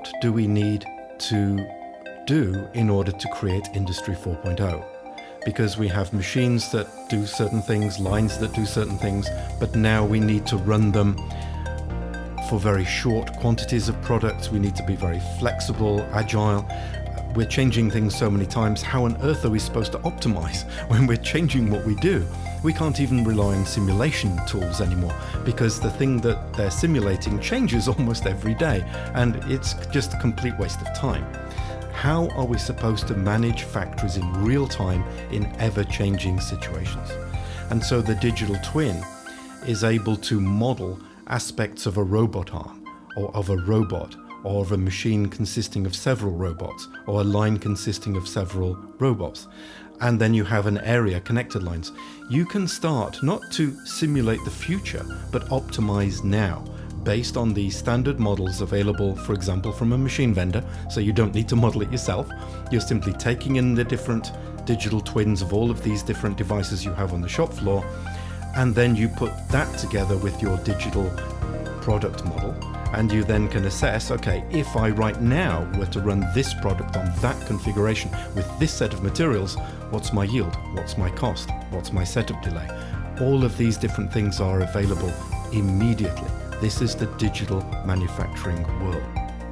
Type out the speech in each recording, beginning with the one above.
what do we need to do in order to create Industry 4.0? Because we have machines that do certain things, lines that do certain things, but now we need to run them for very short quantities of products. We need to be very flexible, agile. We're changing things so many times. How on earth are we supposed to optimize when we're changing what we do? We can't even rely on simulation tools anymore because the thing that they're simulating changes almost every day, and it's just a complete waste of time. How are we supposed to manage factories in real time in ever-changing situations? And so the digital twin is able to model aspects of a robot arm, or of a robot, or of a machine consisting of several robots, or a line consisting of several robots. And then you have an area, connected lines. You can start not to simulate the future, but optimize now, based on the standard models available, for example, from a machine vendor, so you don't need to model it yourself. You're simply taking in the different digital twins of all of these different devices you have on the shop floor, and then you put that together with your digital product model, and you then can assess, okay, if I right now were to run this product on that configuration with this set of materials, what's my yield? What's my cost? What's my setup delay? All of these different things are available immediately. This is the digital manufacturing world.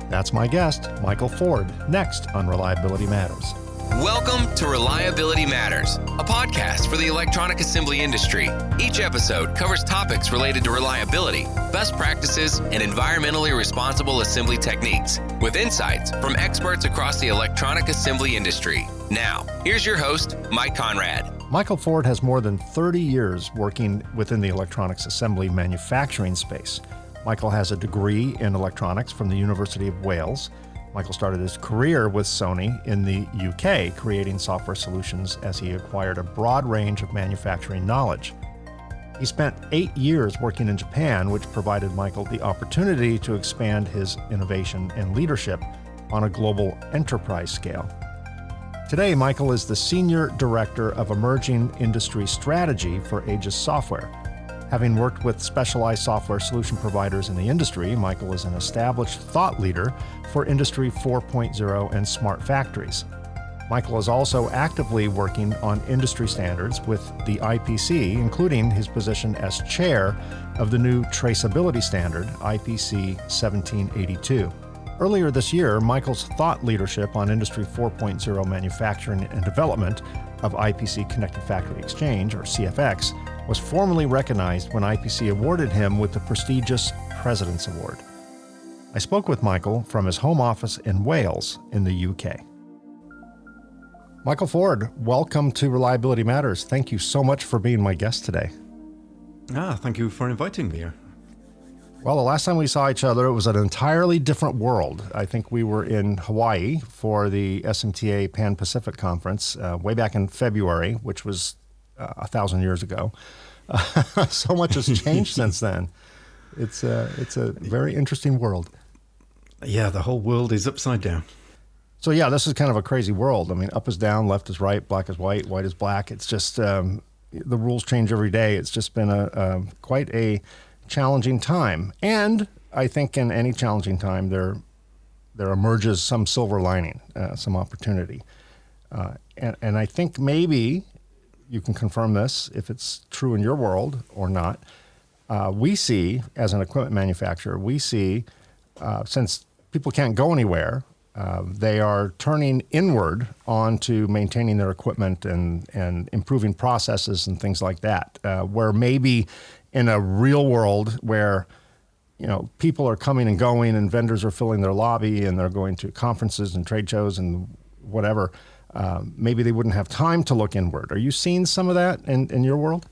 That's my guest, Michael Ford, next on Reliability Matters. Welcome to Reliability Matters, a podcast for the electronic assembly industry. Each episode covers topics related to reliability, best practices, and environmentally responsible assembly techniques, with insights from experts across the electronic assembly industry. Now, here's your host, Mike Konrad. Michael Ford has more than 30 years working within the electronics assembly manufacturing space. Michael has a degree in electronics from the University of Wales. Michael started his career with Sony in the UK, creating software solutions as he acquired a broad range of manufacturing knowledge. He spent 8 years working in Japan, which provided Michael the opportunity to expand his innovation and leadership on a global enterprise scale. Today, Michael is the Senior Director of Emerging Industry Strategy for Aegis Software. Having worked with specialized software solution providers in the industry, Michael is an established thought leader for Industry 4.0 and smart factories. Michael is also actively working on industry standards with the IPC, including his position as chair of the new traceability standard, IPC 1782. Earlier this year, Michael's thought leadership on Industry 4.0 manufacturing and development of IPC Connected Factory Exchange, or CFX, was formally recognized when IPC awarded him with the prestigious President's Award. I spoke with Michael from his home office in Wales in the UK. Michael Ford, welcome to Reliability Matters. Thank you so much for being my guest today. Thank you for inviting me here. Well, the last time we saw each other, it was an entirely different world. I think we were in Hawaii for the SMTA Pan-Pacific Conference way back in February, which was 1,000 years ago. So much has changed since then. It's a very interesting world. Yeah, the whole world is upside down. So yeah, this is kind of a crazy world. I mean, up is down, left is right, black is white, white is black. It's just, the rules change every day. It's just been quite a challenging time. And I think in any challenging time, there emerges some silver lining, some opportunity. And I think maybe you can confirm this if it's true in your world or not. We see, as an equipment manufacturer, since people can't go anywhere, they are turning inward onto maintaining their equipment and improving processes and things like that, where maybe in a real world where people are coming and going and vendors are filling their lobby and they're going to conferences and trade shows and whatever, maybe they wouldn't have time to look inward. Are you seeing some of that in your world?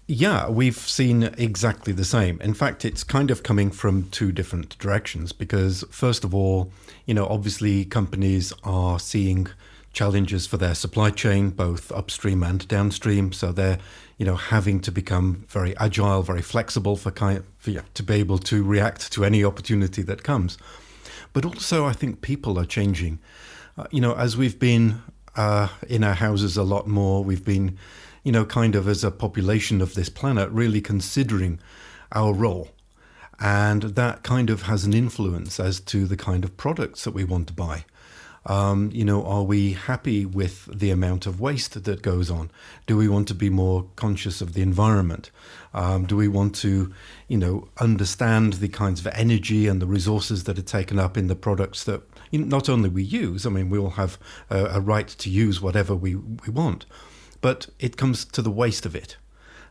Yeah, we've seen exactly the same. In fact, it's kind of coming from two different directions because, first of all, obviously companies are seeing challenges for their supply chain, both upstream and downstream. So they're, having to become very agile, very flexible to be able to react to any opportunity that comes. But also, I think people are changing. As we've been in our houses a lot more, we've been kind of as a population of this planet, really considering our role. And that kind of has an influence as to the kind of products that we want to buy. Are we happy with the amount of waste that goes on? Do we want to be more conscious of the environment? Do we want to, understand the kinds of energy and the resources that are taken up in the products that not only we use? I mean, we all have a right to use whatever we want, but it comes to the waste of it.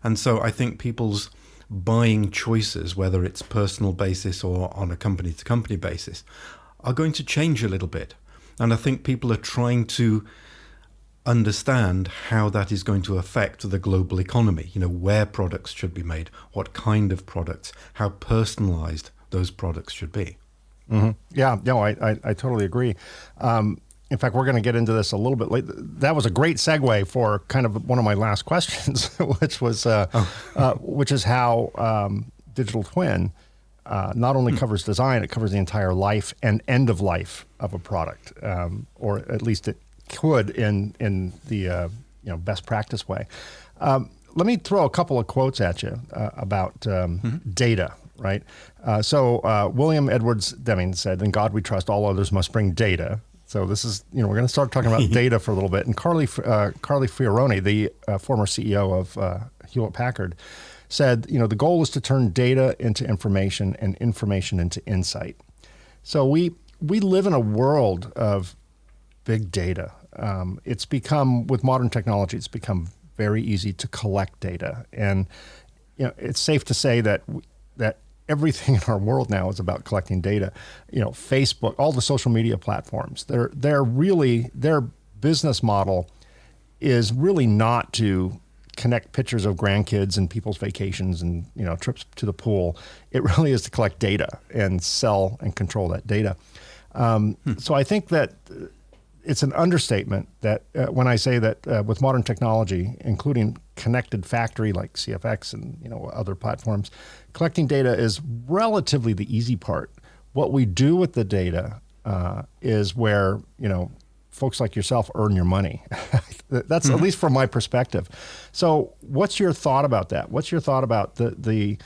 And so I think people's buying choices, whether it's personal basis or on a company-to-company basis, are going to change a little bit. And I think people are trying to understand how that is going to affect the global economy, where products should be made, what kind of products, how personalized those products should be. Mm-hmm. Yeah, no, I totally agree. In fact, we're going to get into this a little bit later. That was a great segue for kind of one of my last questions, which was, which is how digital twin not only covers design, it covers the entire life and end of life of a product, or at least it could in the best practice way. Let me throw a couple of quotes at you about data. Right. So William Edwards Deming said, "In God we trust, all others must bring data." So this is, we're going to start talking about data for a little bit. And Carly Fioroni, the former CEO of Hewlett Packard, said, the goal is to turn data into information and information into insight. So we live in a world of big data. It's become, with modern technology, it's become very easy to collect data. And, it's safe to say that everything in our world now is about collecting data. Facebook, all the social media platforms, they're really, their business model is really not to connect pictures of grandkids and people's vacations and, trips to the pool. It really is to collect data and sell and control that data. So I think that it's an understatement that when I say that with modern technology, including connected factory like CFX and other platforms, collecting data is relatively the easy part. What we do with the data is where folks like yourself earn your money. That's at least from my perspective. So, what's your thought about that? What's your thought about the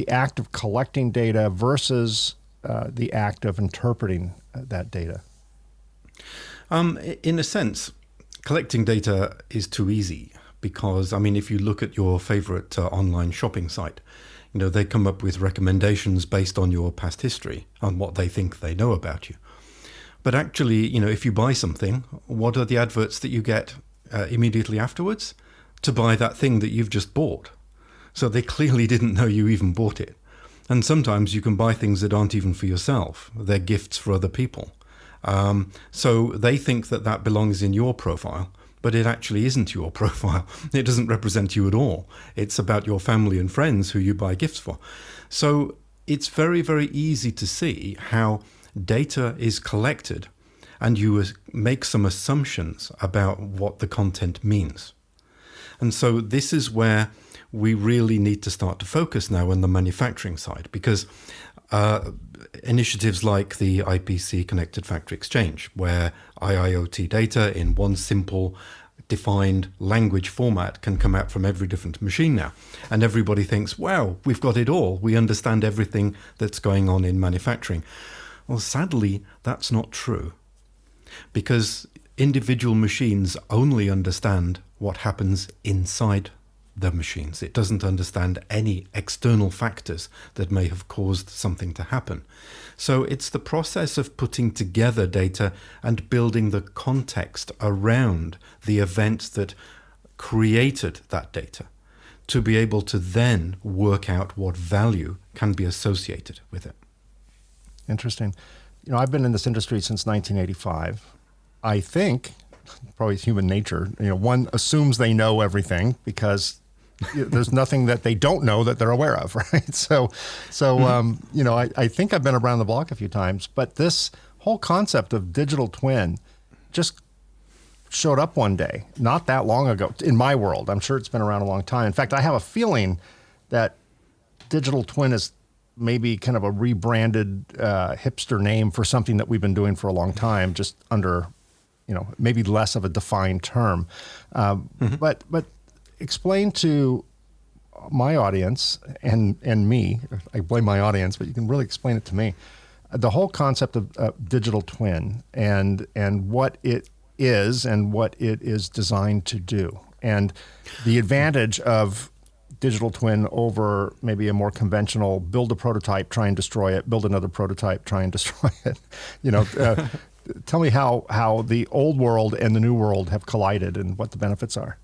act of collecting data versus the act of interpreting that data? In a sense, collecting data is too easy because, if you look at your favorite online shopping site, they come up with recommendations based on your past history, on what they think they know about you. But actually, if you buy something, what are the adverts that you get immediately afterwards? To buy that thing that you've just bought. So they clearly didn't know you even bought it. And sometimes you can buy things that aren't even for yourself. They're gifts for other people. So they think that belongs in your profile, but it actually isn't your profile. It doesn't represent you at all. It's about your family and friends who you buy gifts for. So it's very, very easy to see how data is collected and you make some assumptions about what the content means. And so this is where we really need to start to focus now on the manufacturing side, because initiatives like the IPC Connected Factory Exchange, where IIoT data in one simple defined language format can come out from every different machine now. And everybody thinks, wow, we've got it all. We understand everything that's going on in manufacturing. Well, sadly, that's not true, because individual machines only understand what happens inside the machines. It doesn't understand any external factors that may have caused something to happen. So it's the process of putting together data and building the context around the events that created that data to be able to then work out what value can be associated with it. Interesting. I've been in this industry since 1985. I think, probably human nature, one assumes they know everything because there's nothing that they don't know that they're aware of, right? So I think I've been around the block a few times, but this whole concept of digital twin just showed up one day, not that long ago, in my world. I'm sure it's been around a long time. In fact, I have a feeling that digital twin is maybe kind of a rebranded hipster name for something that we've been doing for a long time, just under, maybe less of a defined term. But explain to my audience and me, I blame my audience, but you can really explain it to me. The whole concept of digital twin and what it is and what it is designed to do, and the advantage of digital twin over maybe a more conventional build a prototype, try and destroy it, build another prototype, try and destroy it. Tell me how the old world and the new world have collided and what the benefits are.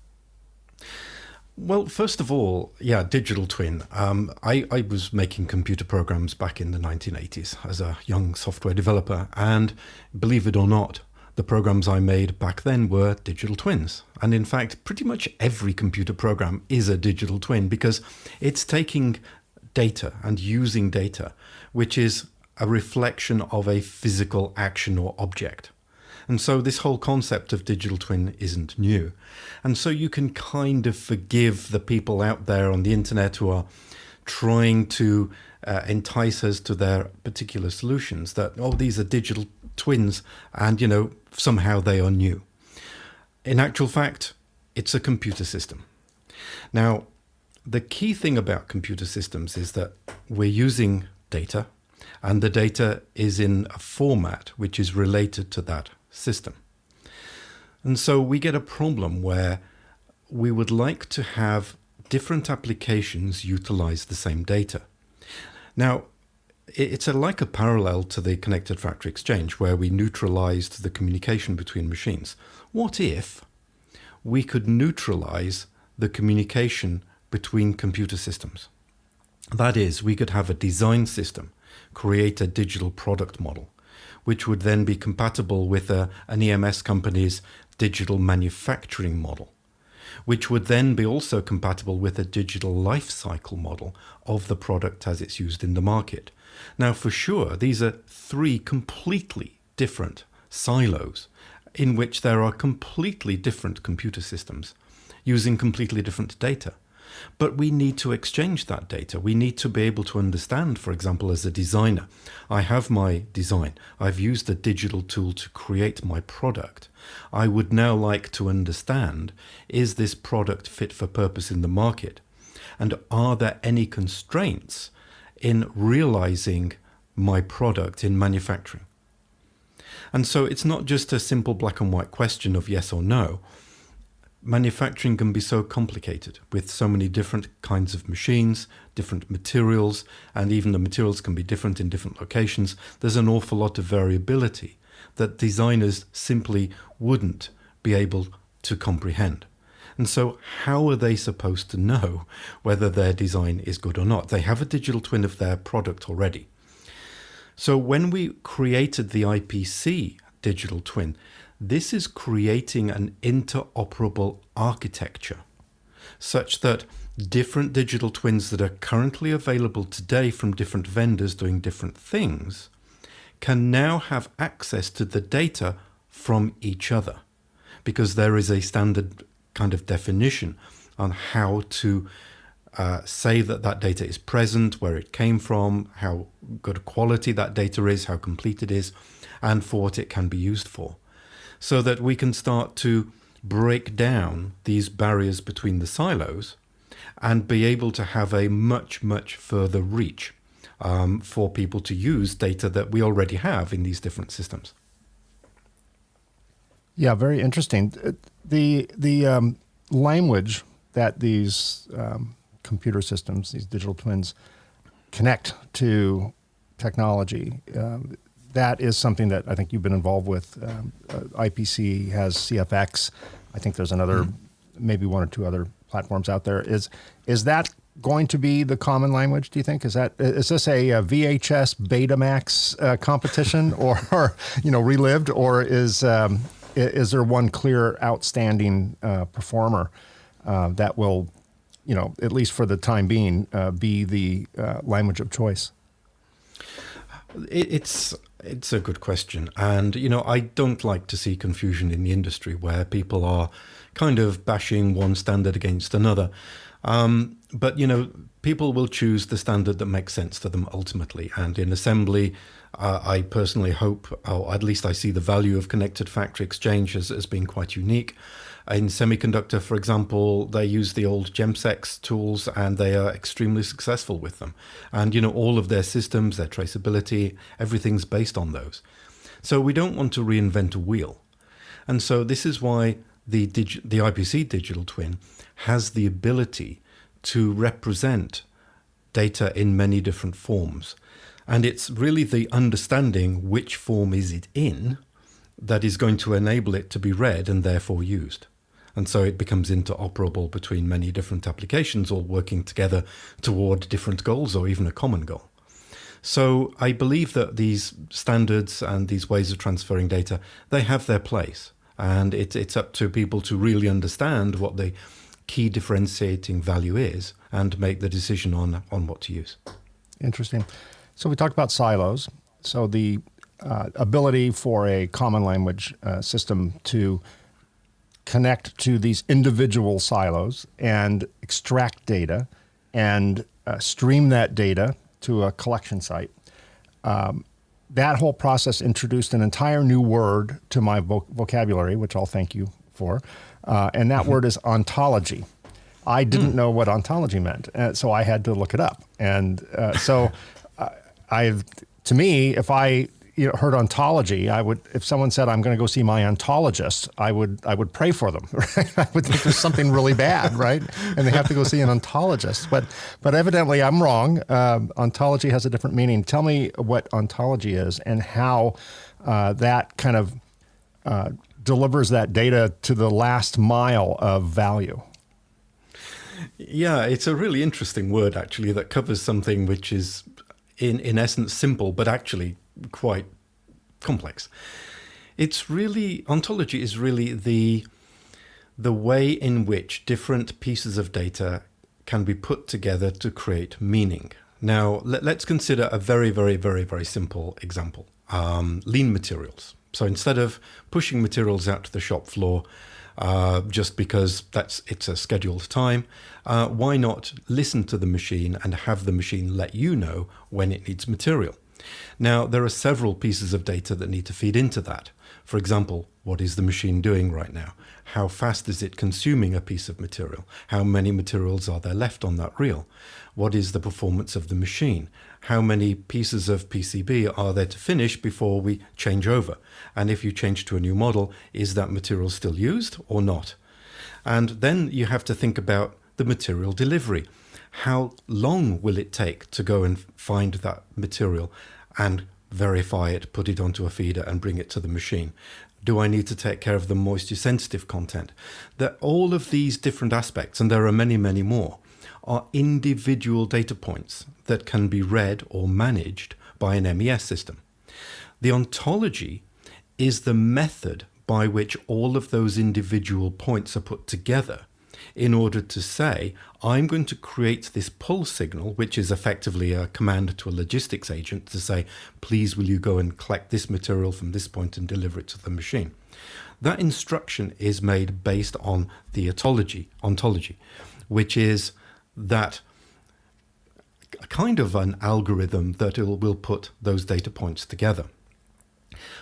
Well, first of all, digital twin. I was making computer programs back in the 1980s as a young software developer, and believe it or not, the programs I made back then were digital twins. And in fact, pretty much every computer program is a digital twin because it's taking data and using data, which is a reflection of a physical action or object. And so this whole concept of digital twin isn't new. And so you can kind of forgive the people out there on the internet who are trying to entice us to their particular solutions that, these are digital twins and, somehow they are new. In actual fact, it's a computer system. Now, the key thing about computer systems is that we're using data, and the data is in a format which is related to that system. And so we get a problem where we would like to have different applications utilize the same data. Now, it's like a parallel to the connected factory exchange where we neutralized the communication between machines. What if we could neutralize the communication between computer systems? That is, we could have a design system create a digital product model, which would then be compatible with an EMS company's digital manufacturing model, which would then be also compatible with a digital life cycle model of the product as it's used in the market. Now, for sure, these are three completely different silos in which there are completely different computer systems using completely different data. But we need to exchange that data. We need to be able to understand, for example, as a designer, I have my design. I've used a digital tool to create my product. I would now like to understand, is this product fit for purpose in the market? And are there any constraints in realizing my product in manufacturing? And so it's not just a simple black and white question of yes or no. Manufacturing can be so complicated with so many different kinds of machines, different materials, and even the materials can be different in different locations. There's an awful lot of variability that designers simply wouldn't be able to comprehend. And so how are they supposed to know whether their design is good or not? They have a digital twin of their product already. So when we created the IPC digital twin, this is creating an interoperable architecture such that different digital twins that are currently available today from different vendors doing different things can now have access to the data from each other, because there is a standard kind of definition on how to say that that data is present, where it came from, how good quality that data is, how complete it is, and for what it can be used for, so that we can start to break down these barriers between the silos and be able to have a much, much further reach for people to use data that we already have in these different systems. Yeah, very interesting. The language that these computer systems, these digital twins, connect to technology, that is something that I think you've been involved with. IPC has CFX. I think there's another, maybe one or two other platforms out there. Is that going to be the common language, do you think? Is this a VHS Betamax competition or relived, or is there one clear outstanding performer that will, at least for the time being, be the language of choice? It's a good question. And, I don't like to see confusion in the industry where people are kind of bashing one standard against another. But, people will choose the standard that makes sense to them ultimately. And in assembly, I personally hope, or at least I see the value of connected factory exchange as being quite unique. In semiconductor, for example, they use the old GEMSEX tools and they are extremely successful with them. And, all of their systems, their traceability, everything's based on those. So we don't want to reinvent a wheel. And so this is why the IPC digital twin has the ability to represent data in many different forms. And it's really the understanding which form is it in that is going to enable it to be read and therefore used. And so it becomes interoperable between many different applications, all working together toward different goals or even a common goal. So I believe that these standards and these ways of transferring data, they have their place. And it's up to people to really understand what the key differentiating value is and make the decision on what to use. Interesting. So we talked about silos. So the ability for a common language system to connect to these individual silos and extract data and stream that data to a collection site. That whole process introduced an entire new word to my vocabulary, which I'll thank you for, and that word is ontology. I didn't know what ontology meant, so I had to look it up. And to me, if I heard ontology, I would. If someone said I'm going to go see my ontologist, I would pray for them. Right? I would think there's something really bad, right? And they have to go see an ontologist. But evidently I'm wrong. Ontology has a different meaning. Tell me what ontology is and how that kind of delivers that data to the last mile of value. Yeah, it's a really interesting word actually that covers something which is in essence simple, but actually quite complex. Ontology is really the way in which different pieces of data can be put together to create meaning. Now, let's consider a very, very, very, very simple example. Lean materials. So instead of pushing materials out to the shop floor just because it's a scheduled time, why not listen to the machine and have the machine let you know when it needs material? Now, there are several pieces of data that need to feed into that. For example, what is the machine doing right now? How fast is it consuming a piece of material? How many materials are there left on that reel? What is the performance of the machine? How many pieces of PCB are there to finish before we change over? And if you change to a new model, is that material still used or not? And then you have to think about the material delivery. How long will it take to go and find that material and verify it, put it onto a feeder and bring it to the machine? Do I need to take care of the moisture sensitive content? That all of these different aspects, and there are many, many more, are individual data points that can be read or managed by an MES system. The ontology is the method by which all of those individual points are put together in order to say, I'm going to create this pull signal, which is effectively a command to a logistics agent to say, please, will you go and collect this material from this point and deliver it to the machine? That instruction is made based on the ontology, which is that kind of an algorithm that will put those data points together.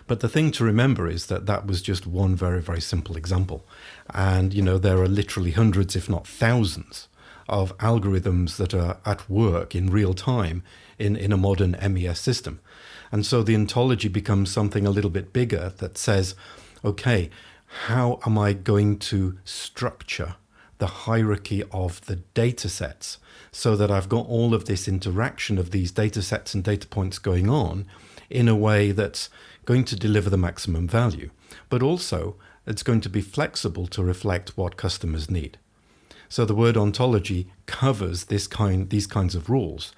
But the thing to remember is that was just one very, very simple example. And, there are literally hundreds, if not thousands, of algorithms that are at work in real time in a modern MES system. And so the ontology becomes something a little bit bigger that says, okay, how am I going to structure the hierarchy of the data sets so that I've got all of this interaction of these data sets and data points going on in a way that's going to deliver the maximum value, but also it's going to be flexible to reflect what customers need. So the word ontology covers these kinds of rules,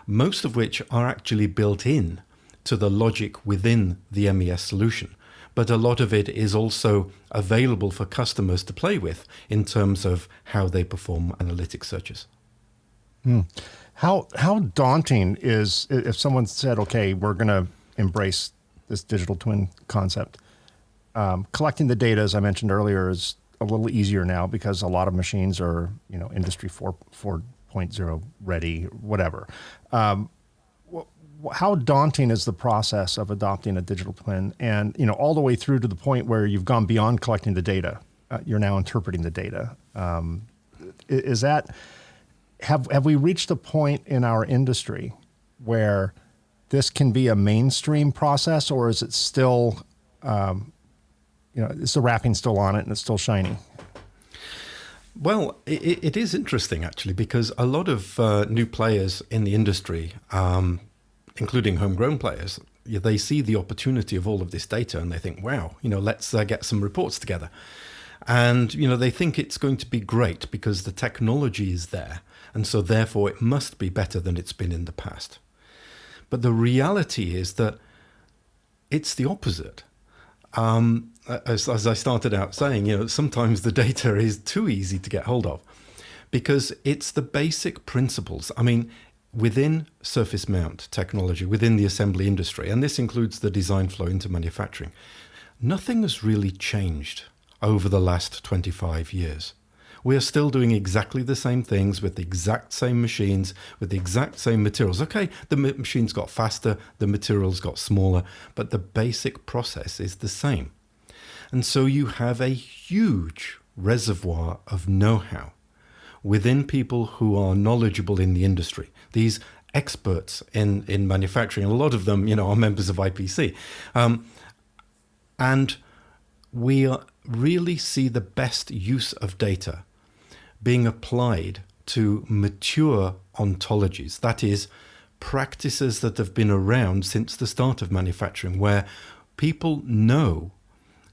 most of which are actually built in to the logic within the MES solution. But a lot of it is also available for customers to play with in terms of how they perform analytic searches. How daunting is, if someone said, okay, we're going to embrace this digital twin concept, collecting the data, as I mentioned earlier, is a little easier now because a lot of machines are, industry 4.0 ready, whatever. How daunting is the process of adopting a digital twin and, all the way through to the point where you've gone beyond collecting the data you're now interpreting the data. Is that, have we reached a point in our industry where this can be a mainstream process, or is it still, is the wrapping still on it and it's still shiny? Well, it is interesting, actually, because a lot of new players in the industry, including homegrown players, they see the opportunity of all of this data and they think, wow, let's get some reports together. And, they think it's going to be great because the technology is there. And so therefore it must be better than it's been in the past. But the reality is that it's the opposite. As I started out saying, sometimes the data is too easy to get hold of because it's the basic principles. I mean, within surface mount technology, within the assembly industry, and this includes the design flow into manufacturing, nothing has really changed over the last 25 years. We are still doing exactly the same things with the exact same machines, with the exact same materials. Okay, the machines got faster, the materials got smaller, but the basic process is the same. And so you have a huge reservoir of know-how within people who are knowledgeable in the industry. These experts in manufacturing, a lot of them, are members of IPC. And we really see the best use of data being applied to mature ontologies. That is, practices that have been around since the start of manufacturing, where people know,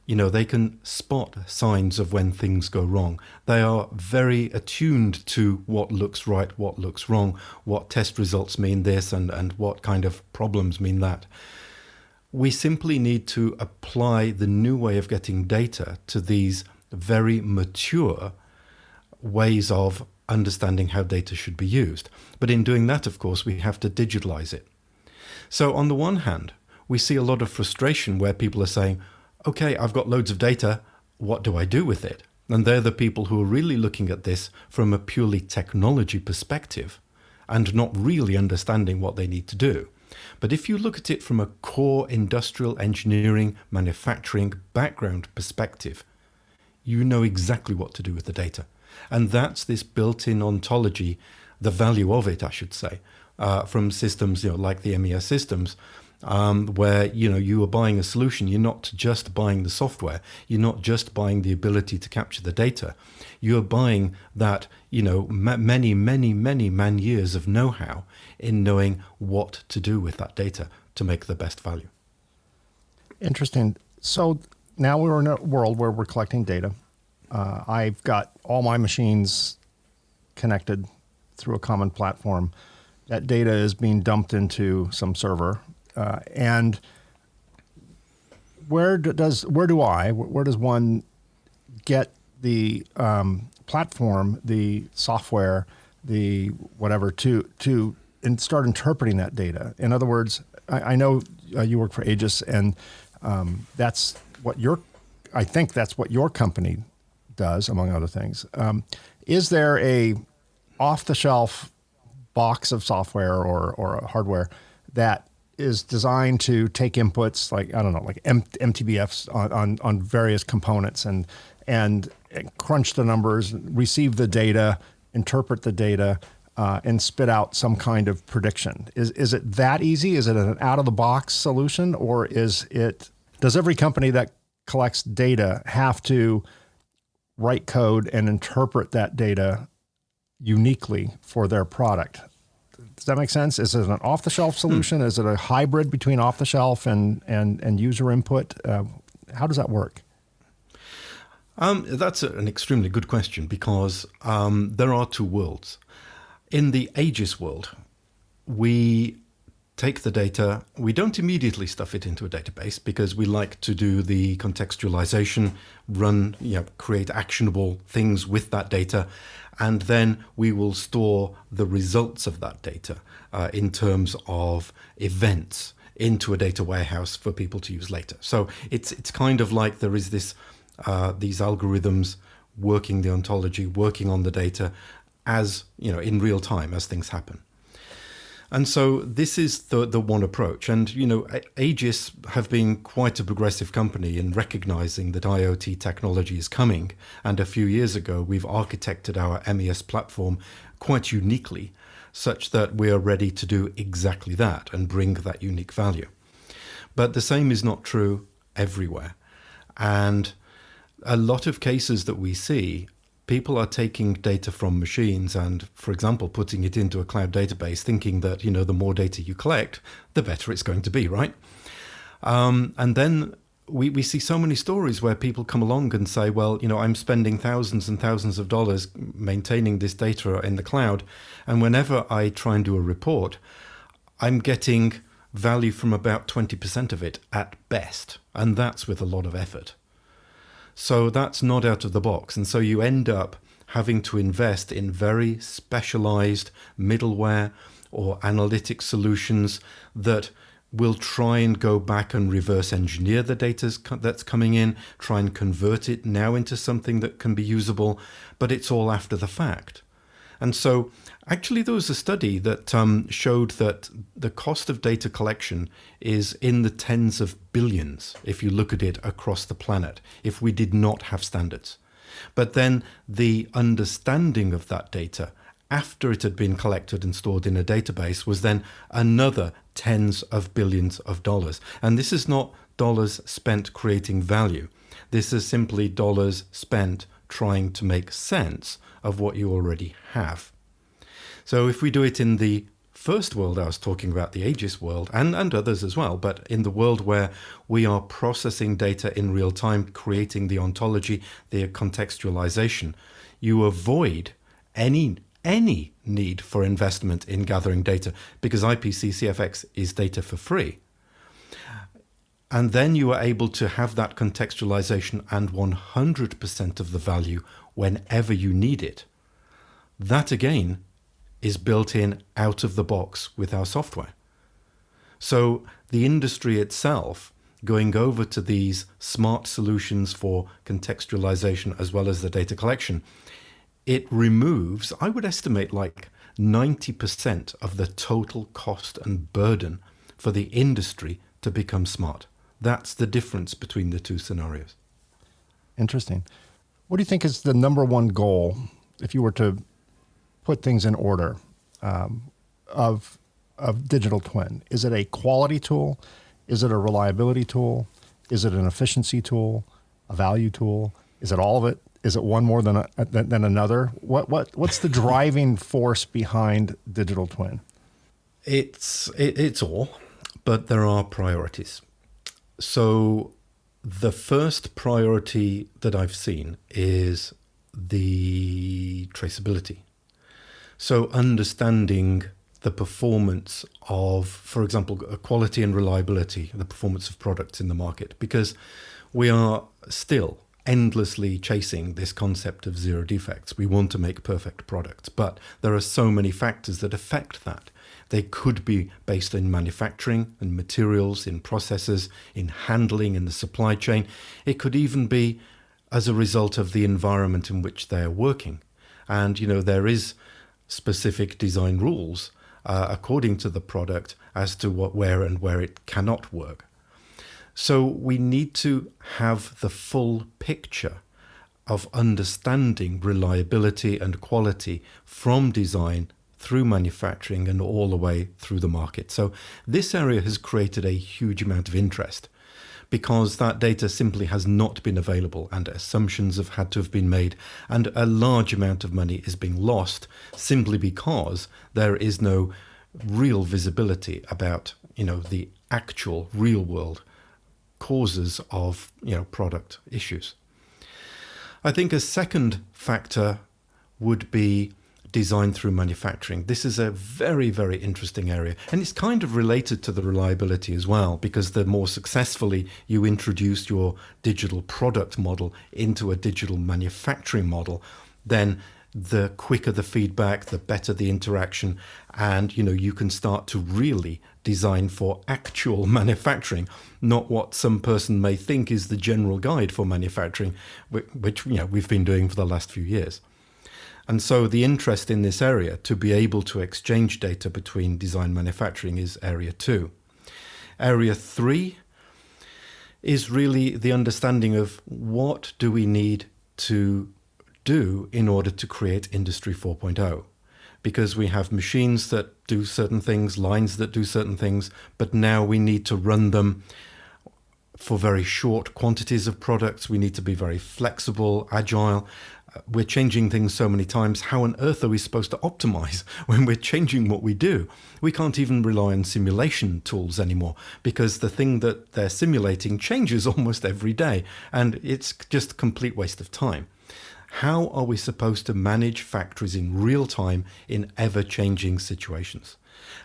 they can spot signs of when things go wrong. They are very attuned to what looks right, what looks wrong, what test results mean this, and what kind of problems mean that. We simply need to apply the new way of getting data to these very mature ways of understanding how data should be used. But in doing that, of course, we have to digitalize it. So on the one hand, we see a lot of frustration where people are saying, okay, I've got loads of data, what do I do with it? And they're the people who are really looking at this from a purely technology perspective and not really understanding what they need to do. But if you look at it from a core industrial engineering, manufacturing background perspective, you know exactly what to do with the data. And that's this built-in ontology, the value of it, I should say, from systems, like the MES systems, where, you are buying a solution. You're not just buying the software. You're not just buying the ability to capture the data. You're buying that, many, many, many man years of know-how in knowing what to do with that data to make the best value. Interesting. So now we're in a world where we're collecting data. I've got all my machines connected through a common platform. That data is being dumped into some server. And where does one get the platform, the software, the whatever to and start interpreting that data? In other words, I know you work for Aegis, and that's what I think that's what your company does, among other things. Is there a off-the-shelf box of software or hardware that is designed to take inputs like MTBFs on various components and crunch the numbers, receive the data, interpret the data, and spit out some kind of prediction? Is it that easy? Is it an out-of-the-box solution, or does every company that collects data have to write code and interpret that data uniquely for their product? Does that make sense? Is it an off-the-shelf solution? Is it a hybrid between off-the-shelf and user input? How does that work? That's an extremely good question, because there are two worlds. In the Aegis world, we take the data, we don't immediately stuff it into a database because we like to do the contextualization, create actionable things with that data, and then we will store the results of that data in terms of events into a data warehouse for people to use later. So it's kind of like there is this these algorithms working the ontology, working on the data as in real time as things happen. And so this is the one approach. And, Aegis have been quite a progressive company in recognizing that IoT technology is coming. And a few years ago, we've architected our MES platform quite uniquely, such that we are ready to do exactly that and bring that unique value. But the same is not true everywhere. And a lot of cases that we see, people are taking data from machines and, for example, putting it into a cloud database, thinking that, the more data you collect, the better it's going to be, right? And then we see so many stories where people come along and say, well, I'm spending thousands and thousands of dollars maintaining this data in the cloud. And whenever I try and do a report, I'm getting value from about 20% of it at best. And that's with a lot of effort. So that's not out of the box. And so you end up having to invest in very specialized middleware or analytic solutions that will try and go back and reverse engineer the data that's coming in, try and convert it now into something that can be usable, but it's all after the fact. And so actually there was a study that showed that the cost of data collection is in the tens of billions if you look at it across the planet, if we did not have standards. But then the understanding of that data after it had been collected and stored in a database was then another tens of billions of dollars. And this is not dollars spent creating value. This is simply dollars spent trying to make sense of what you already have. So if we do it in the first world, I was talking about the Aegis world and others as well, but in the world where we are processing data in real time, creating the ontology, the contextualization, you avoid any need for investment in gathering data because IPC CFX is data for free. And then you are able to have that contextualization and 100% of the value whenever you need it. That again is built in out of the box with our software. So the industry itself going over to these smart solutions for contextualization as well as the data collection, it removes, I would estimate, like 90% of the total cost and burden for the industry to become smart. That's the difference between the two scenarios. Interesting. What do you think is the number one goal, if you were to put things in order, of digital twin? Is it a quality tool? Is it a reliability tool? Is it an efficiency tool? A value tool? Is it all of it? Is it one more than another? What's the driving force behind digital twin? It's all, but there are priorities. So the first priority that I've seen is the traceability. So understanding the performance of, for example, quality and reliability, the performance of products in the market, because we are still endlessly chasing this concept of zero defects. We want to make perfect products, but there are so many factors that affect that. They could be based in manufacturing and materials, in processes, in handling, in the supply chain. It could even be as a result of the environment in which they are working. And, there is specific design rules according to the product as to where it cannot work. So we need to have the full picture of understanding reliability and quality from design through manufacturing and all the way through the market. So this area has created a huge amount of interest because that data simply has not been available and assumptions have had to have been made, and a large amount of money is being lost simply because there is no real visibility about, the actual real world causes of, product issues. I think a second factor would be design through manufacturing. This is a very, very interesting area. And it's kind of related to the reliability as well, because the more successfully you introduce your digital product model into a digital manufacturing model, then the quicker the feedback, the better the interaction. And, you can start to really design for actual manufacturing, not what some person may think is the general guide for manufacturing, which we've been doing for the last few years. And so the interest in this area to be able to exchange data between design manufacturing is area 2. Area 3 is really the understanding of what do we need to do in order to create Industry 4.0. Because we have machines that do certain things, lines that do certain things, but now we need to run them for very short quantities of products. We need to be very flexible, agile. We're changing things so many times. How on earth are we supposed to optimize when we're changing what we do? We can't even rely on simulation tools anymore because the thing that they're simulating changes almost every day, and it's just a complete waste of time. How are we supposed to manage factories in real time in ever-changing situations?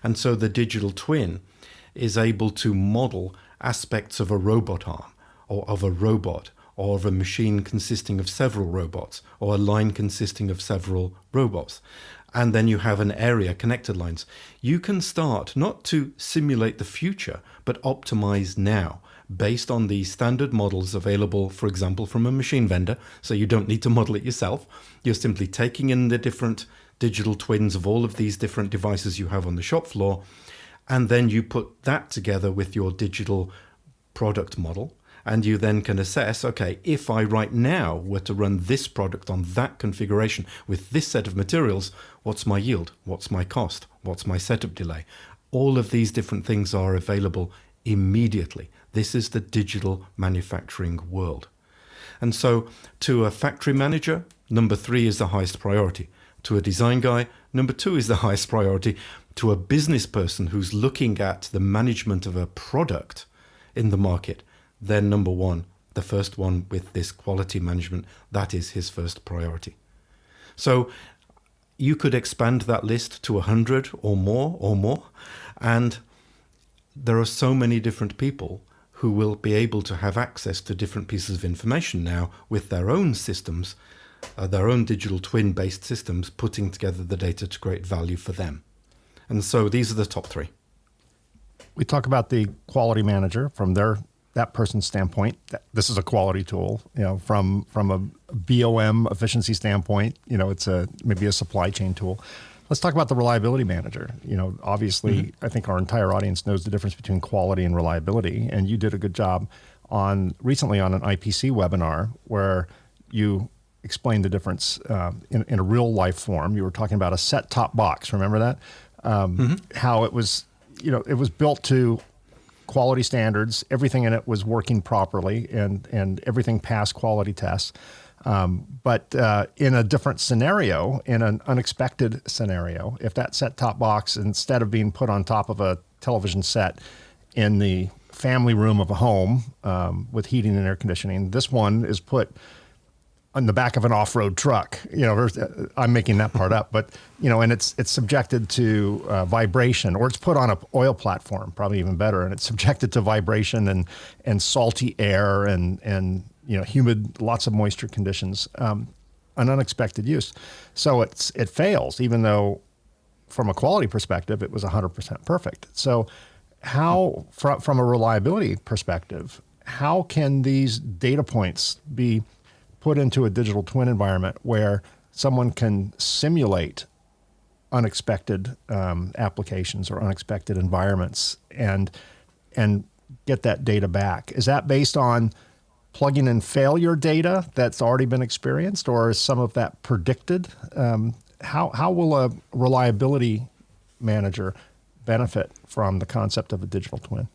And so the digital twin is able to model aspects of a robot arm, or of a robot, or of a machine consisting of several robots, or a line consisting of several robots. And then you have an area, connected lines. You can start not to simulate the future, but optimize now, based on the standard models available, for example, from a machine vendor. So you don't need to model it yourself. You're simply taking in the different digital twins of all of these different devices you have on the shop floor, and then you put that together with your digital product model, and you then can assess, okay, if I right now were to run this product on that configuration with this set of materials, what's my yield? What's my cost? What's my setup delay? All of these different things are available immediately. This is the digital manufacturing world. And so to a factory manager, number 3 is the highest priority. To a design guy, number 2 is the highest priority. To a business person who's looking at the management of a product in the market, then number 1, the first one with this quality management, that is his first priority. So you could expand that list to 100 or more, and there are so many different people who will be able to have access to different pieces of information now with their own systems, their own digital twin-based systems, putting together the data to create value for them. And so these are the top 3. We talk about the quality manager from that person's standpoint. This is a quality tool, from a BOM efficiency standpoint, it's maybe a supply chain tool. Let's talk about the reliability manager. Obviously, I think our entire audience knows the difference between quality and reliability, and you did a good job recently on an IPC webinar where you explained the difference in a real life form. You were talking about a set-top box. Remember that? How it was, it was built to quality standards. Everything in it was working properly, and everything passed quality tests. But in a different scenario, in an unexpected scenario, if that set-top box, instead of being put on top of a television set in the family room of a home with heating and air conditioning, this one is put on the back of an off-road truck. I'm making that part up, but and it's subjected to vibration, or it's put on an oil platform, probably even better, and it's subjected to vibration and salty air and humid, lots of moisture conditions, an unexpected use. So it fails, even though from a quality perspective, it was 100% perfect. So how, from a reliability perspective, how can these data points be put into a digital twin environment where someone can simulate unexpected applications or unexpected environments and get that data back? Is that based on plugging in failure data that's already been experienced, or is some of that predicted? How will a reliability manager benefit from the concept of a digital twin?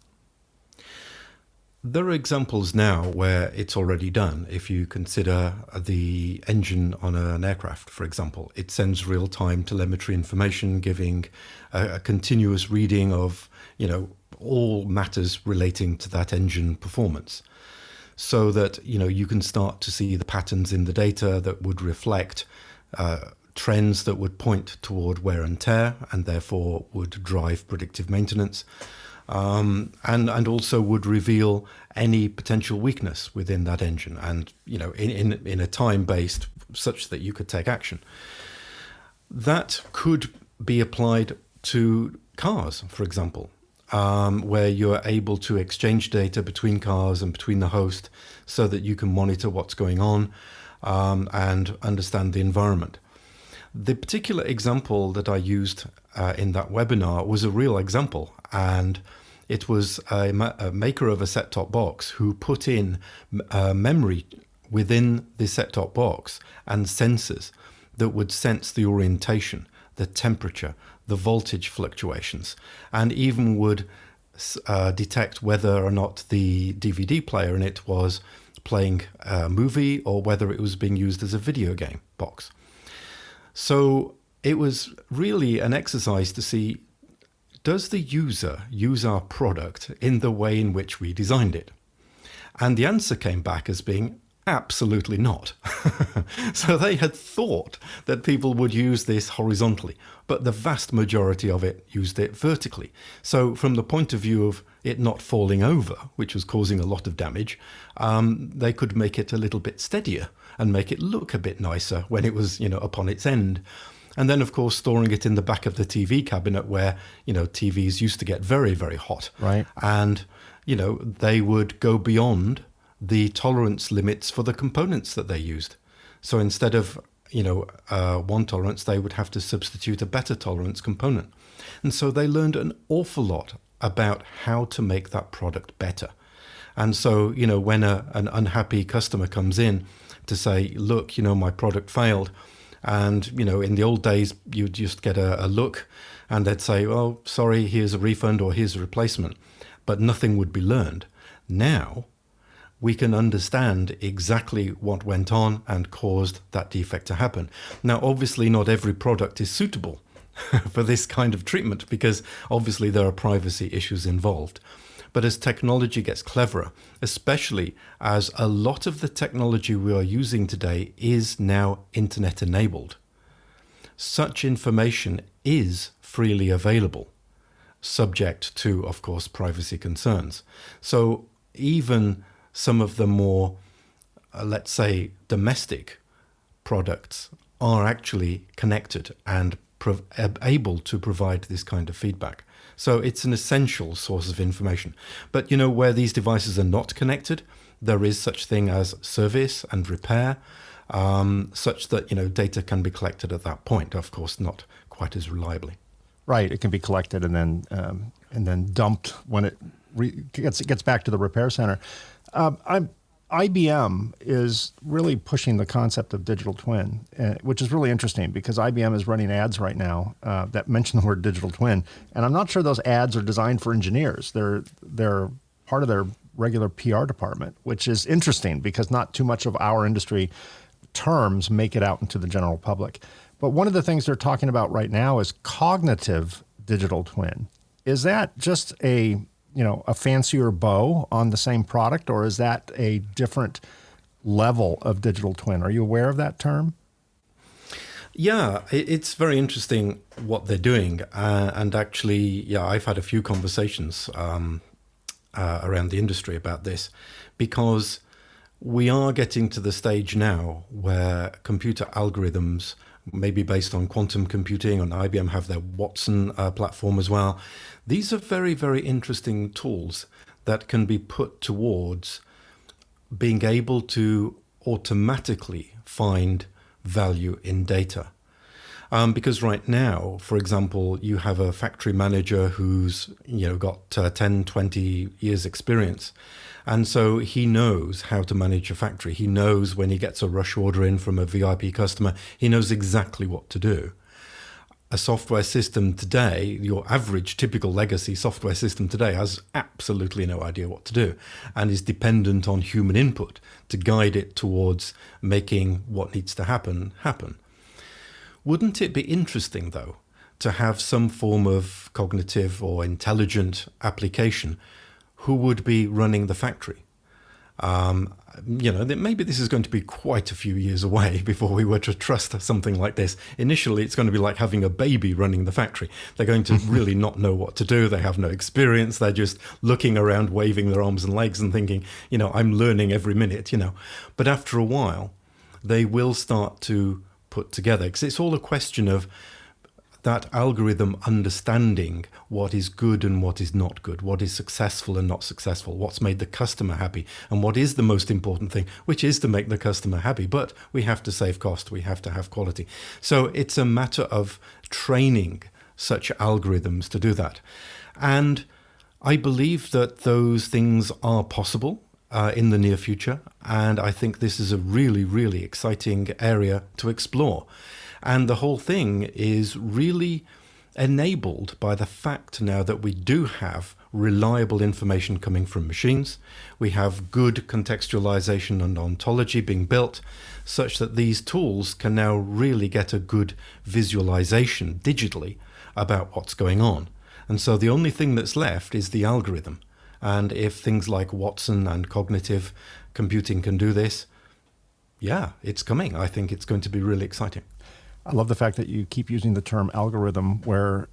There are examples now where it's already done. If you consider the engine on an aircraft, for example, it sends real-time telemetry information, giving a continuous reading of, all matters relating to that engine performance, so that, you can start to see the patterns in the data that would reflect trends that would point toward wear and tear, and therefore would drive predictive maintenance. And also would reveal any potential weakness within that engine, and in a time based such that you could take action. That could be applied to cars, for example, where you're able to exchange data between cars and between the host, so that you can monitor what's going on and understand the environment. The particular example that I used in that webinar was a real example, and it was a maker of a set-top box who put in memory within the set-top box and sensors that would sense the orientation, the temperature, the voltage fluctuations, and even would detect whether or not the DVD player in it was playing a movie or whether it was being used as a video game box. So it was really an exercise to see, does the user use our product in the way in which we designed it? And the answer came back as being absolutely not. So they had thought that people would use this horizontally, but the vast majority of it used it vertically. So from the point of view of it not falling over, which was causing a lot of damage, they could make it a little bit steadier and make it look a bit nicer when it was, upon its end. And then, of course, storing it in the back of the TV cabinet where, TVs used to get very, very hot. Right. And, they would go beyond the tolerance limits for the components that they used. So instead of, one tolerance, they would have to substitute a better tolerance component. And so they learned an awful lot about how to make that product better. And so, when an unhappy customer comes in to say, look, my product failed, and, in the old days, you'd just get a look and they'd say, oh, sorry, here's a refund or here's a replacement, but nothing would be learned. Now, we can understand exactly what went on and caused that defect to happen. Now, obviously, not every product is suitable for this kind of treatment because obviously there are privacy issues involved. But as technology gets cleverer, especially as a lot of the technology we are using today is now internet enabled, such information is freely available, subject to, of course, privacy concerns. So even some of the more, let's say, domestic products are actually connected and able to provide this kind of feedback. So it's an essential source of information. But, where these devices are not connected, there is such thing as service and repair, such that, data can be collected at that point, of course, not quite as reliably. Right. It can be collected and then dumped when it gets back to the repair center. IBM is really pushing the concept of digital twin, which is really interesting because IBM is running ads right now that mention the word digital twin, and I'm not sure those ads are designed for engineers. They're part of their regular PR department, which is interesting because not too much of our industry terms make it out into the general public. But one of the things they're talking about right now is cognitive digital twin. Is that just a fancier bow on the same product, or is that a different level of digital twin? Are you aware of that term? Yeah, it's very interesting what they're doing. And actually, I've had a few conversations around the industry about this because we are getting to the stage now where computer algorithms, maybe based on quantum computing, and IBM have their Watson platform as well. These are very, very interesting tools that can be put towards being able to automatically find value in data. Because right now, for example, you have a factory manager who's got 10, 20 years experience. And so he knows how to manage a factory. He knows when he gets a rush order in from a VIP customer, he knows exactly what to do. A software system today, your average typical legacy software system today has absolutely no idea what to do and is dependent on human input to guide it towards making what needs to happen. Wouldn't it be interesting, though, to have some form of cognitive or intelligent application who would be running the factory? Maybe this is going to be quite a few years away before we were to trust something like this. Initially, it's going to be like having a baby running the factory. They're going to really not know what to do. They have no experience. They're just looking around, waving their arms and legs and thinking, I'm learning every minute, But after a while, they will start to put together, because it's all a question of that algorithm understanding what is good and what is not good, what is successful and not successful, what's made the customer happy, and what is the most important thing, which is to make the customer happy. But we have to save cost, we have to have quality. So it's a matter of training such algorithms to do that. And I believe that those things are possible in the near future. And I think this is a really, really exciting area to explore. And the whole thing is really enabled by the fact now that we do have reliable information coming from machines. We have good contextualization and ontology being built such that these tools can now really get a good visualization digitally about what's going on. And so the only thing that's left is the algorithm. And if things like Watson and cognitive computing can do this, yeah, it's coming. I think it's going to be really exciting. I love the fact that you keep using the term algorithm, where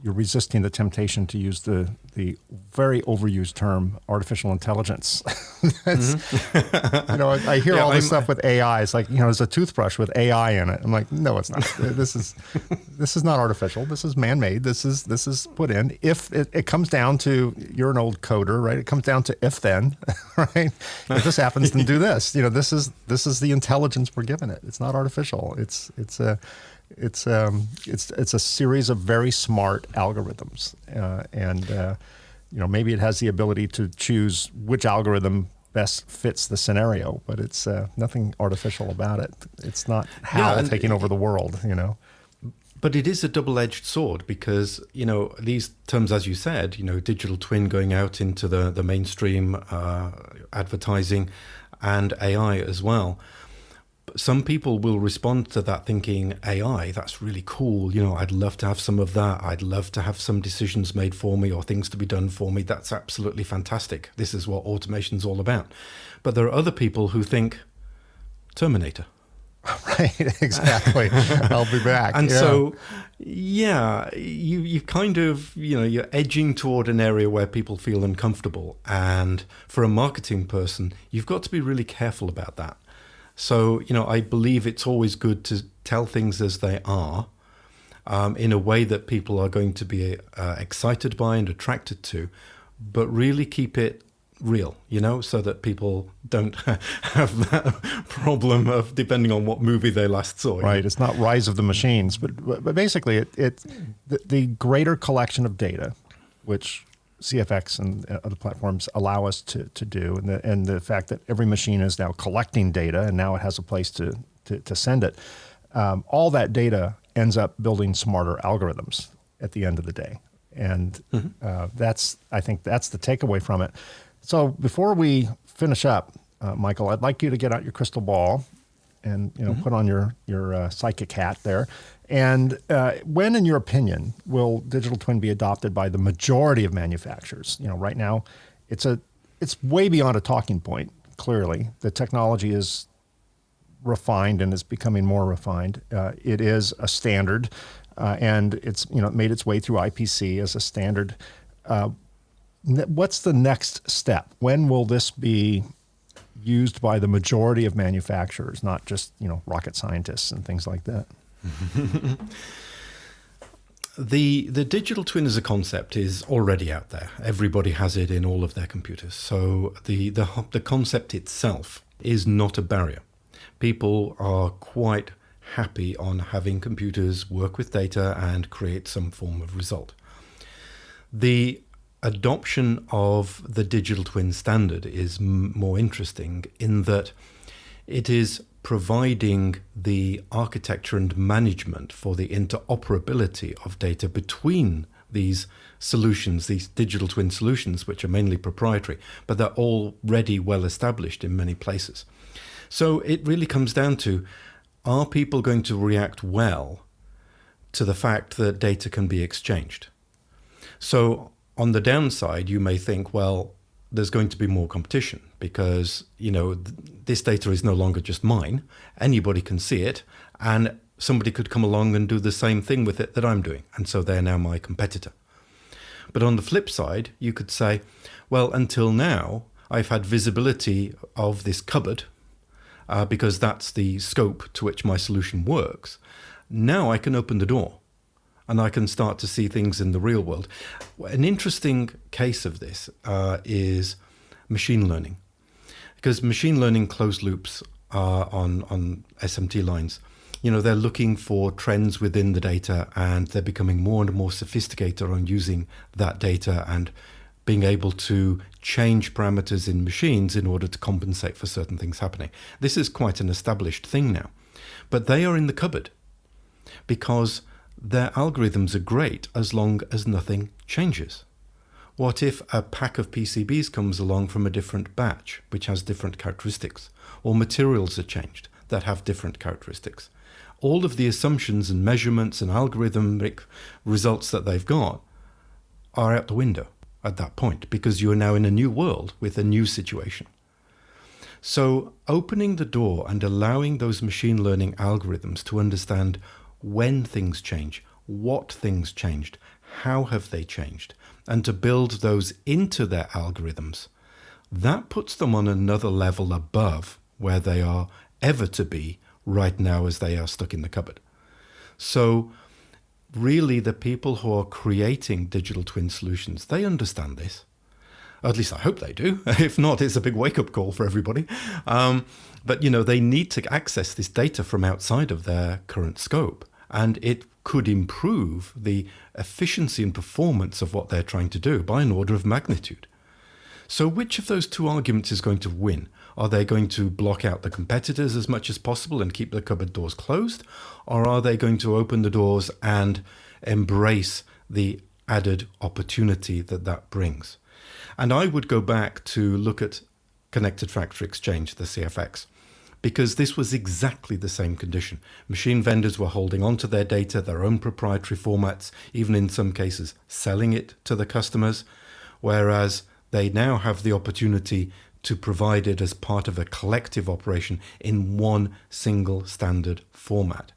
you're resisting the temptation to use the very overused term artificial intelligence. I hear all this stuff with AI. It's like, there's a toothbrush with AI in it. I'm like, no, it's not. This is not artificial. This is man-made. This is put in. If it comes down to, you're an old coder, right? It comes down to if then, right? If this happens, then do this. This is the intelligence we're giving it. It's not artificial. It's a series of very smart algorithms, and maybe it has the ability to choose which algorithm best fits the scenario, but it's nothing artificial about it. It's not HAL taking over the world, But it is a double-edged sword because, these terms, as you said, digital twin going out into the mainstream advertising and AI as well. Some people will respond to that thinking, AI, that's really cool. I'd love to have some of that. I'd love to have some decisions made for me or things to be done for me. That's absolutely fantastic. This is what automation's all about. But there are other people who think, Terminator. Right, exactly. I'll be back. And so, you kind of, you're edging toward an area where people feel uncomfortable. And for a marketing person, you've got to be really careful about that. So, I believe it's always good to tell things as they are, in a way that people are going to be excited by and attracted to, but really keep it real, so that people don't have that problem of depending on what movie they last saw. Right. It's not Rise of the Machines, but basically the greater collection of data, which CFX and other platforms allow us to do, and the fact that every machine is now collecting data and now it has a place to send it, all that data ends up building smarter algorithms at the end of the day. And I think that's the takeaway from it. So before we finish up, Michael, I'd like you to get out your crystal ball and put on your psychic hat there. And when, in your opinion, will digital twin be adopted by the majority of manufacturers? Right now, it's way beyond a talking point. Clearly, the technology is refined and is becoming more refined. It is a standard, and it's made its way through IPC as a standard. What's the next step? When will this be used by the majority of manufacturers, not just rocket scientists and things like that? The digital twin as a concept is already out there. Everybody has it in all of their computers. So the concept itself is not a barrier. People are quite happy on having computers work with data and create some form of result. The adoption of the digital twin standard is more interesting in that it is providing the architecture and management for the interoperability of data between these solutions, these digital twin solutions, which are mainly proprietary, but they're already well established in many places. So it really comes down to, are people going to react well to the fact that data can be exchanged? So on the downside, you may think, well, there's going to be more competition because, this data is no longer just mine. Anybody can see it, and somebody could come along and do the same thing with it that I'm doing. And so they're now my competitor. But on the flip side, you could say, well, until now, I've had visibility of this cupboard because that's the scope to which my solution works. Now I can open the door and I can start to see things in the real world. An interesting case of this is machine learning, because machine learning closed loops on SMT lines, they're looking for trends within the data, and they're becoming more and more sophisticated on using that data and being able to change parameters in machines in order to compensate for certain things happening. This is quite an established thing now, but they are in the cupboard because their algorithms are great as long as nothing changes. What if a pack of PCBs comes along from a different batch, which has different characteristics, or materials are changed that have different characteristics? All of the assumptions and measurements and algorithmic results that they've got are out the window at that point, because you are now in a new world with a new situation. So opening the door and allowing those machine learning algorithms to understand when things change, what things changed, how have they changed, and to build those into their algorithms, that puts them on another level above where they are ever to be right now as they are stuck in the cupboard. So really the people who are creating digital twin solutions, they understand this. At least I hope they do. If not, it's a big wake-up call for everybody. But they need to access this data from outside of their current scope, and it could improve the efficiency and performance of what they're trying to do by an order of magnitude. So which of those two arguments is going to win? Are they going to block out the competitors as much as possible and keep the cupboard doors closed? Or are they going to open the doors and embrace the added opportunity that brings? And I would go back to look at Connected Factory Exchange, the CFX, because this was exactly the same condition. Machine vendors were holding onto their data, their own proprietary formats, even in some cases selling it to the customers, whereas they now have the opportunity to provide it as part of a collective operation in one single standard format.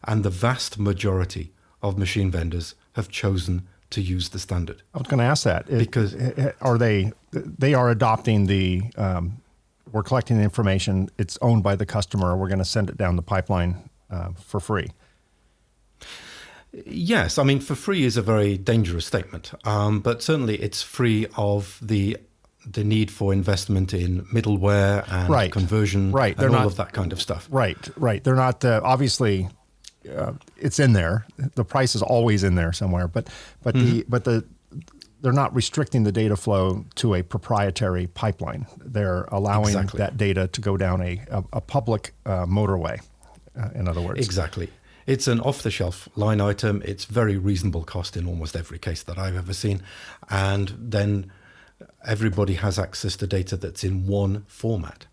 And the vast majority of machine vendors have chosen to use the standard. I was going to ask that. Because they are adopting the, we're collecting the information, it's owned by the customer, we're going to send it down the pipeline for free. Yes, I mean, for free is a very dangerous statement, but certainly it's free of the need for investment in middleware and conversion and all of that kind of stuff. Right. They're not, obviously, it's in there. The price is always in there somewhere, but they're not restricting the data flow to a proprietary pipeline. They're allowing that data to go down a public motorway, in other words. Exactly. It's an off-the-shelf line item. It's very reasonable cost in almost every case that I've ever seen. And then everybody has access to data that's in one format.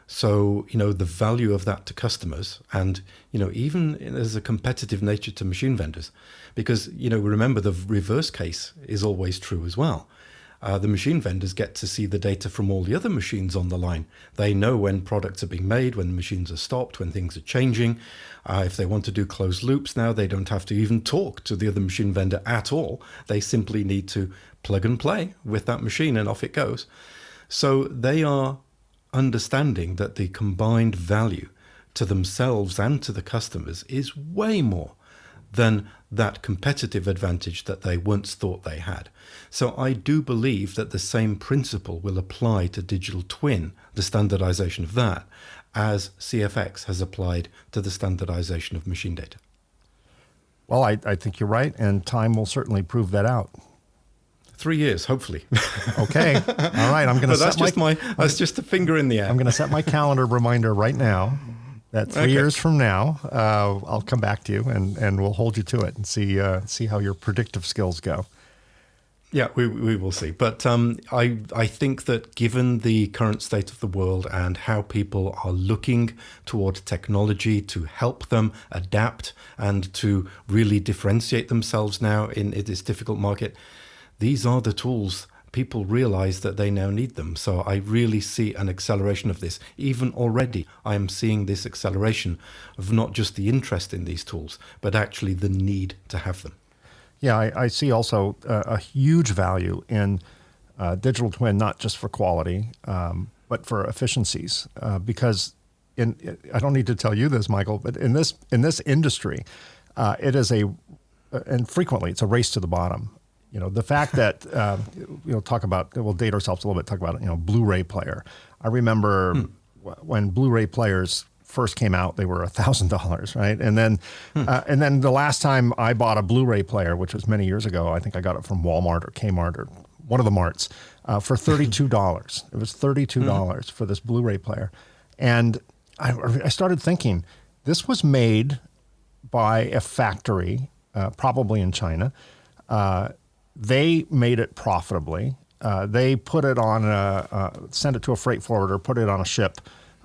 So, the value of that to customers, and, even there's a competitive nature to machine vendors, because, remember, the reverse case is always true as well. The machine vendors get to see the data from all the other machines on the line. They know when products are being made, when machines are stopped, when things are changing. If they want to do closed loops now, they don't have to even talk to the other machine vendor at all. They simply need to plug and play with that machine and off it goes. So they are understanding that the combined value to themselves and to the customers is way more than that competitive advantage that they once thought they had. So I do believe that the same principle will apply to digital twin, the standardization of that, as CFX has applied to the standardization of machine data. Well, I think you're right, and time will certainly prove that out. 3 years, hopefully. Okay. All right. I'm going to set that's just a finger in the air. I'm going to set my calendar reminder right now that 3 years from now, I'll come back to you and we'll hold you to it and see how your predictive skills go. Yeah, we will see. But I think that given the current state of the world and how people are looking toward technology to help them adapt and to really differentiate themselves now in this difficult market, these are the tools. People realize that they now need them. So I really see an acceleration of this. Even already, I am seeing this acceleration of not just the interest in these tools, but actually the need to have them. Yeah, I see also a huge value in digital twin, not just for quality, but for efficiencies. Because I don't need to tell you this, Michael, but in this industry, it is a and frequently it's a race to the bottom. The fact that, we'll date ourselves a little bit, talk about, Blu-ray player. I remember when Blu-ray players first came out, they were $1,000, right? And then the last time I bought a Blu-ray player, which was many years ago, I think I got it from Walmart or Kmart or one of the marts, for $32. It was $32 for this Blu-ray player. And I started thinking, this was made by a factory, probably in China. They made it profitably. They put it on sent it to a freight forwarder, put it on a ship,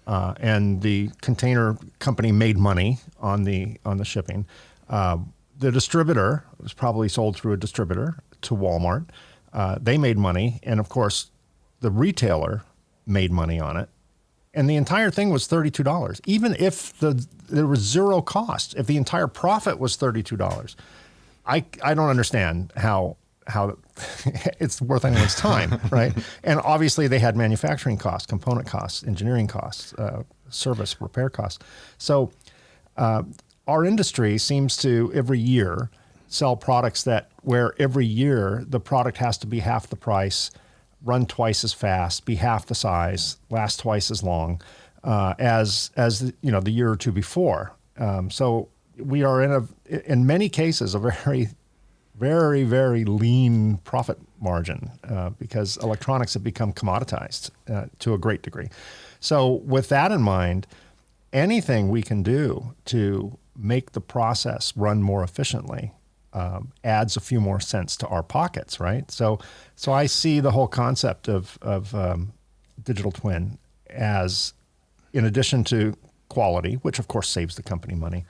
and the container company made money on the shipping. The distributor was probably sold through a distributor to Walmart. They made money, and of course, the retailer made money on it. And the entire thing was $32, even if there was zero cost. If the entire profit was $32, I don't understand how it's worth anyone's time, right? And obviously they had manufacturing costs, component costs, engineering costs, service, repair costs. So our industry seems to every year sell products where every year the product has to be half the price, run twice as fast, be half the size, last twice as long as the year or two before. So we are in many cases, a very, very, very lean profit margin because electronics have become commoditized to a great degree. So with that in mind, anything we can do to make the process run more efficiently adds a few more cents to our pockets, right? So I see the whole concept of digital twin as, in addition to quality, which of course saves the company money,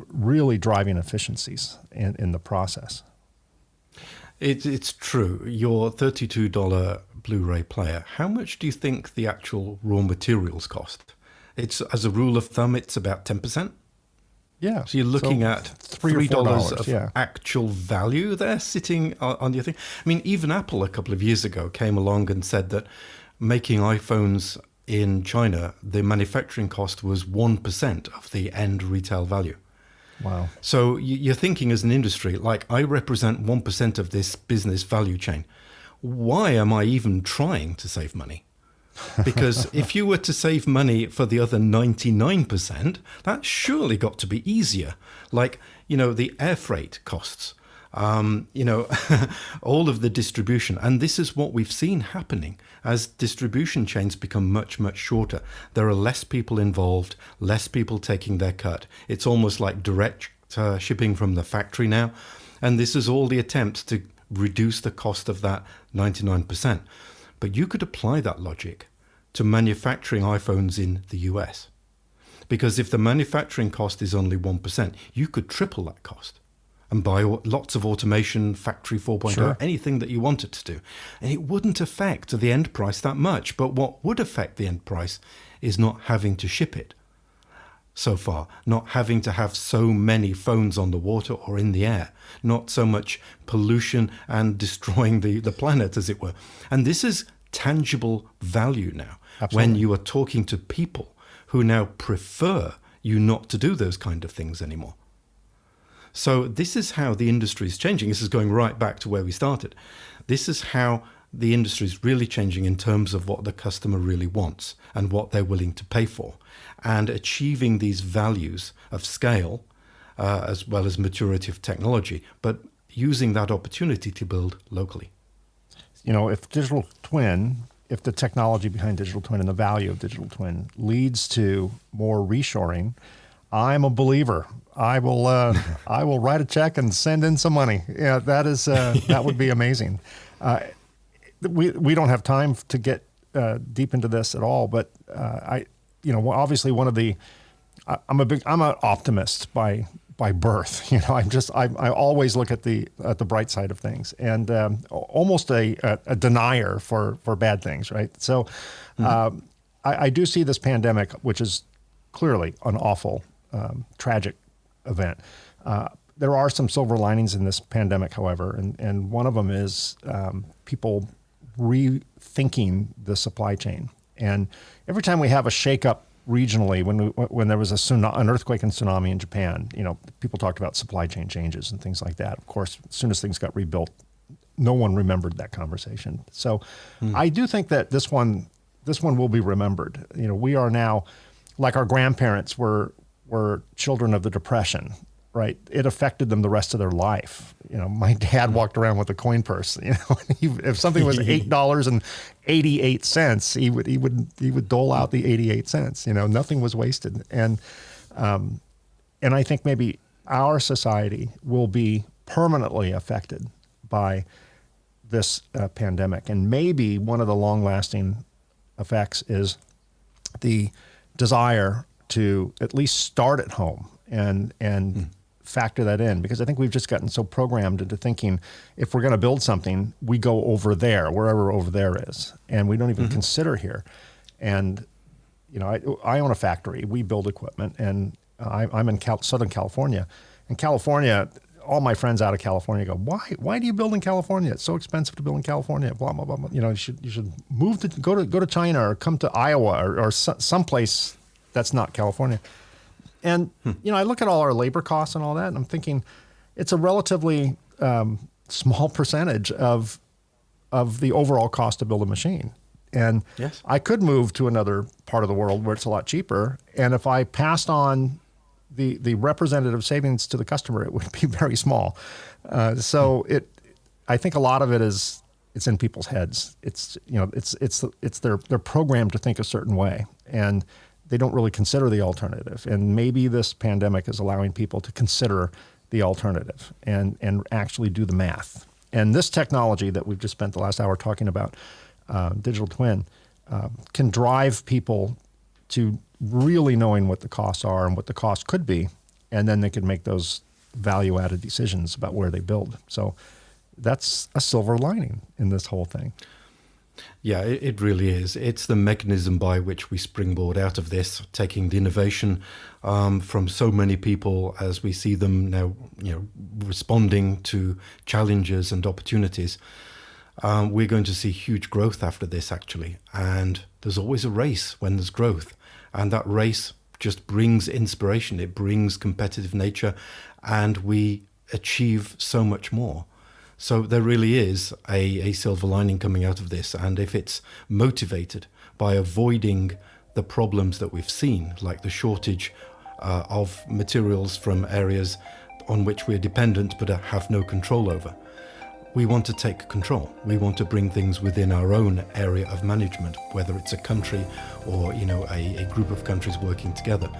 really driving efficiencies in the process. It's true. Your $32 Blu-ray player, how much do you think the actual raw materials cost? It's, as a rule of thumb, it's about 10%. Yeah. So you're looking at $3 of actual value there sitting on your thing. I mean, even Apple a couple of years ago came along and said that making iPhones in China, the manufacturing cost was 1% of the end retail value. Wow. So you're thinking as an industry, like, I represent 1% of this business value chain. Why am I even trying to save money? Because if you were to save money for the other 99%, that surely got to be easier. Like, the air freight costs, all of the distribution. And this is what we've seen happening as distribution chains become much, much shorter. There are less people involved, less people taking their cut. It's almost like direct shipping from the factory now. And this is all the attempts to reduce the cost of that 99%. But you could apply that logic to manufacturing iPhones in the US. Because if the manufacturing cost is only 1%, you could triple that cost and buy lots of automation, factory 4.0, Sure. anything that you wanted to do. And it wouldn't affect the end price that much. But what would affect the end price is not having to ship it so far, not having to have so many phones on the water or in the air, not so much pollution and destroying the planet, as it were. And this is tangible value now. Absolutely. When you are talking to people who now prefer you not to do those kind of things anymore. So this is how the industry is changing. This is going right back to where we started. This is how the industry is really changing in terms of what the customer really wants and what they're willing to pay for, and achieving these values of scale as well as maturity of technology, but using that opportunity to build locally. If digital twin, if the technology behind digital twin and the value of digital twin leads to more reshoring, I'm a believer. I will write a check and send in some money. Yeah, that would be amazing. We don't have time to get deep into this at all, but obviously I'm an optimist by birth. I always look at the bright side of things, and almost a denier for bad things, right? So I do see this pandemic, which is clearly an awful, tragic event. There are some silver linings in this pandemic, however, and one of them is people rethinking the supply chain. And every time we have a shakeup regionally when there was an earthquake and tsunami in Japan. People talked about supply chain changes and things like that. Of course, as soon as things got rebuilt, no one remembered that conversation. So I do think that this one will be remembered. We are now, like our grandparents were children of the Depression, right? It affected them the rest of their life. My dad walked around with a coin purse. If something was $8.88, he would dole out the 88 cents. Nothing was wasted. And I think maybe our society will be permanently affected by this pandemic. And maybe one of the long-lasting effects is the desire to at least start at home and factor that in, because I think we've just gotten so programmed into thinking if we're going to build something, we go over there, wherever over there is, and we don't even consider here. And I own a factory. We build equipment, and I'm in Southern California. In California, all my friends out of California go, why do you build in California? It's so expensive to build in California. Blah blah blah. You should move to go to China or come to Iowa or someplace that's not California. And I look at all our labor costs and all that, and I'm thinking it's a relatively small percentage of the overall cost to build a machine. And yes, I could move to another part of the world where it's a lot cheaper. And if I passed on the representative savings to the customer, it would be very small. I think a lot of it is it's in people's heads. It's they're programmed to think a certain way, and they don't really consider the alternative. And maybe this pandemic is allowing people to consider the alternative and actually do the math. And this technology that we've just spent the last hour talking about, digital twin, can drive people to really knowing what the costs are and what the cost could be, and then they can make those value-added decisions about where they build. So that's a silver lining in this whole thing. Yeah, it really is. It's the mechanism by which we springboard out of this, taking the innovation from so many people as we see them now, responding to challenges and opportunities. We're going to see huge growth after this, actually. And there's always a race when there's growth. And that race just brings inspiration. It brings competitive nature, and we achieve so much more. So there really is a silver lining coming out of this. And if it's motivated by avoiding the problems that we've seen, like the shortage of materials from areas on which we're dependent but have no control over, we want to take control. We want to bring things within our own area of management, whether it's a country or a group of countries working together.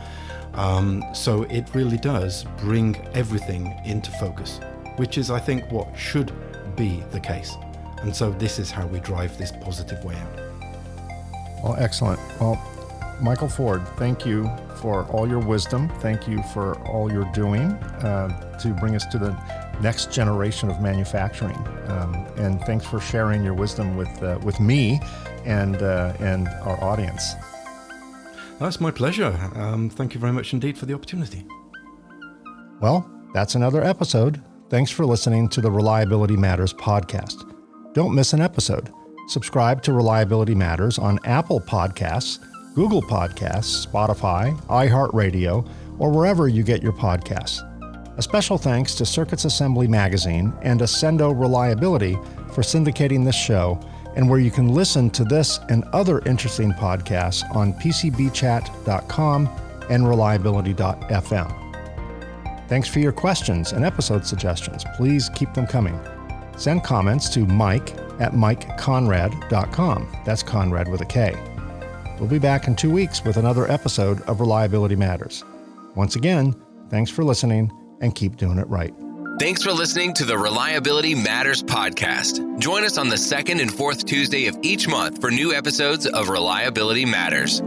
So it really does bring everything into focus, which is, I think, what should be the case. And so this is how we drive this positive way out. Well, excellent. Well, Michael Ford, thank you for all your wisdom. Thank you for all you're doing to bring us to the next generation of manufacturing. And thanks for sharing your wisdom with me and our audience. That's my pleasure. Thank you very much indeed for the opportunity. Well, that's another episode. Thanks for listening to the Reliability Matters podcast. Don't miss an episode. Subscribe to Reliability Matters on Apple Podcasts, Google Podcasts, Spotify, iHeartRadio, or wherever you get your podcasts. A special thanks to Circuits Assembly Magazine and Ascendo Reliability for syndicating this show, and where you can listen to this and other interesting podcasts on PCBchat.com and reliability.fm. Thanks for your questions and episode suggestions. Please keep them coming. Send comments to mike@mikekonrad.com. That's Konrad with a K. We'll be back in 2 weeks with another episode of Reliability Matters. Once again, thanks for listening, and keep doing it right. Thanks for listening to the Reliability Matters podcast. Join us on the second and fourth Tuesday of each month for new episodes of Reliability Matters.